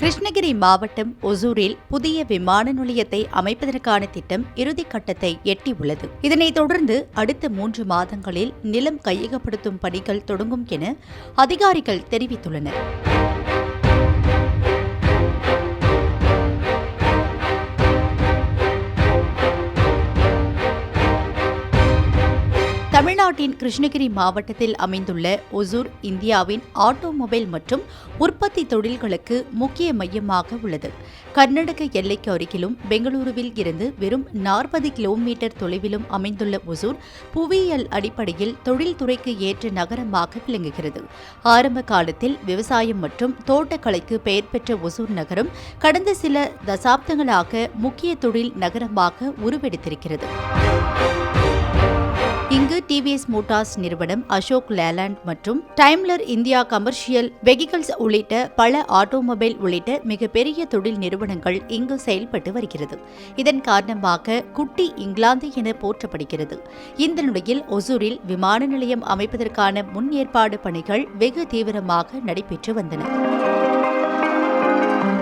கிருஷ்ணகிரி மாவட்டம் ஒசூரில் புதிய விமான நிலையத்தை அமைப்பதற்கான திட்டம் இறுதிக்கட்டத்தை எட்டியுள்ளது. இதனைத் தொடர்ந்து அடுத்த 3 மாதங்களில் நிலம் கையகப்படுத்தும் பணிகள் தொடங்கும் என அதிகாரிகள் தெரிவித்துள்ளனர். தமிழ்நாட்டின் கிருஷ்ணகிரி மாவட்டத்தில் அமைந்துள்ள ஒசூர் இந்தியாவின் ஆட்டோமொபைல் மற்றும் உற்பத்தி தொழில்களுக்கு முக்கிய மையமாக உள்ளது. கர்நாடக எல்லைக்கு அருகிலும் பெங்களூருவில் இருந்து வெறும் 40 கிலோமீட்டர் தொலைவிலும் அமைந்துள்ள ஒசூர் புவியியல் அடிப்படையில் தொழில்துறைக்கு ஏற்ற நகரமாக விளங்குகிறது. ஆரம்ப காலத்தில் விவசாயம் மற்றும் தோட்டக்கலைக்கு பெயர் பெற்ற ஒசூர் நகரம் கடந்த சில தசாப்தங்களாக முக்கிய தொழில் நகரமாக உருவெடுத்திருக்கிறது. இங்கு டிவிஎஸ் மோட்டார்ஸ் நிறுவனம், அசோக் லேலாண்ட் மற்றும் டைம்லர் இந்தியா கமர்ஷியல் வெஹிக்கிள்ஸ் உள்ளிட்ட பல ஆட்டோமொபைல் உள்ளிட்ட மிகப்பெரிய தொழில் நிறுவனங்கள் இங்கு செயல்பட்டு வருகிறது. இதன் காரணமாக குட்டி இங்கிலாந்து என போற்றப்படுகிறது. இந்த நிலையில் ஒசூரில் விமான நிலையம் அமைப்பதற்கான முன் ஏற்பாடு பணிகள் வெகு தீவிரமாக நடைபெற்று வந்தன.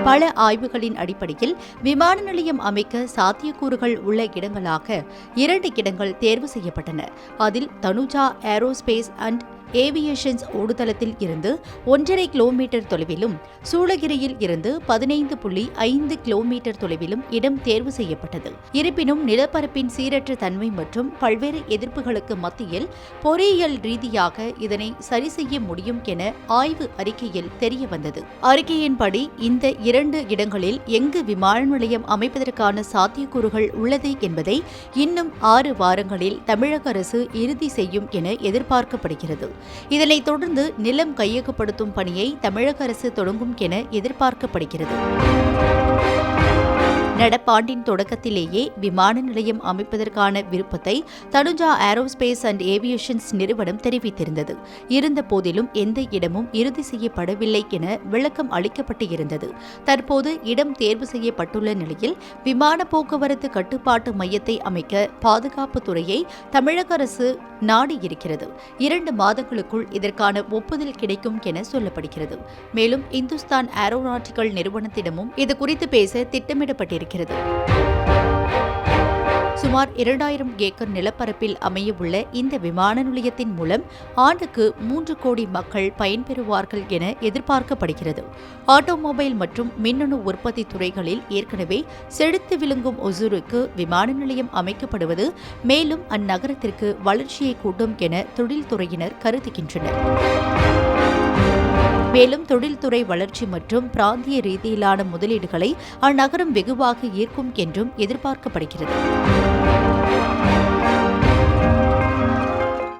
பல ஆய்வுகளின் அடிப்படையில் விமான நிலையம் அமைக்க சாத்தியக்கூறுகள் உள்ள இடங்களாக 2 இடங்கள் தேர்வு செய்யப்பட்டன. அதில் தனுஜா ஏரோஸ்பேஸ் அண்ட் ஏவியேஷன்ஸ் ஓடுதளத்தில் இருந்து 1.5 கிலோமீட்டர் தொலைவிலும், சூளகிரியில் இருந்து 15.5 கிலோமீட்டர் தொலைவிலும் இடம் தேர்வு செய்யப்பட்டது. இருப்பினும் நிலப்பரப்பின் சீரற்ற தன்மை மற்றும் பல்வேறு எதிர்ப்புகளுக்கு மத்தியில் பொறியியல் ரீதியாக இதனை சரி செய்ய முடியும் என ஆய்வு அறிக்கையில் தெரியவந்தது. அறிக்கையின்படி இந்த 2 இடங்களில் எங்கு விமான நிலையம் அமைப்பதற்கான சாத்தியக்கூறுகள் உள்ளது என்பதை இன்னும் 6 வாரங்களில் தமிழக அரசு இறுதி செய்யும் என எதிர்பார்க்கப்படுகிறது. இதனைத் தொடர்ந்து நிலம் கையகப்படுத்தும் பணியை தமிழக அரசு தொடங்கும் என எதிர்பார்க்கப்படுகிறது. நடப்பாண்டின் தொடக்கத்திலேயே விமான நிலையம் அமைப்பதற்கான விருப்பத்தை தனுஜா ஏரோஸ்பேஸ் அண்ட் ஏவியேஷன்ஸ் நிறுவனம் தெரிவித்திருந்தது. இருந்தபோதிலும் எந்த இடமும் இறுதி செய்யப்படவில்லை என விளக்கம் அளிக்கப்பட்டு இருந்தது. தற்போது இடம் தேர்வு செய்யப்பட்டுள்ள நிலையில் விமான போக்குவரத்து கட்டுப்பாட்டு மையத்தை அமைக்க பாதுகாப்புத் துறையை தமிழக அரசு நாடியிருக்கிறது. 2 மாதங்களுக்குள் இதற்கான ஒப்புதல் கிடைக்கும் என சொல்லப்படுகிறது. மேலும் இந்துஸ்தான் ஏரோநாட்டிக்கல் நிறுவனத்திடமும் இதுகுறித்து பேச திட்டமிடப்பட்டிருக்கிறது. சுமார் 2000 ஏக்கர் நிலப்பரப்பில் அமையவுள்ள இந்த விமான நிலையத்தின் மூலம் ஆண்டுக்கு 3 கோடி மக்கள் பயன்பெறுவார்கள் என எதிர்பார்க்கப்படுகிறது. ஆட்டோமொபைல் மற்றும் மின்னணு உற்பத்தி துறைகளில் ஏற்கனவே செழித்து விளங்கும் ஒசூருக்கு விமான நிலையம் அமைக்கப்படுவது மேலும் அந்நகரத்திற்கு வளர்ச்சியை கூட்டும் என தொழில்துறையினர் கருதுகின்றனர். மேலும் தொழில்துறை வளர்ச்சி மற்றும் பிராந்திய ரீதியிலான முதலீடுகளை அந்நகரம் வெகுவாக ஈர்க்கும் என்றும் எதிர்பார்க்கப்படுகிறது.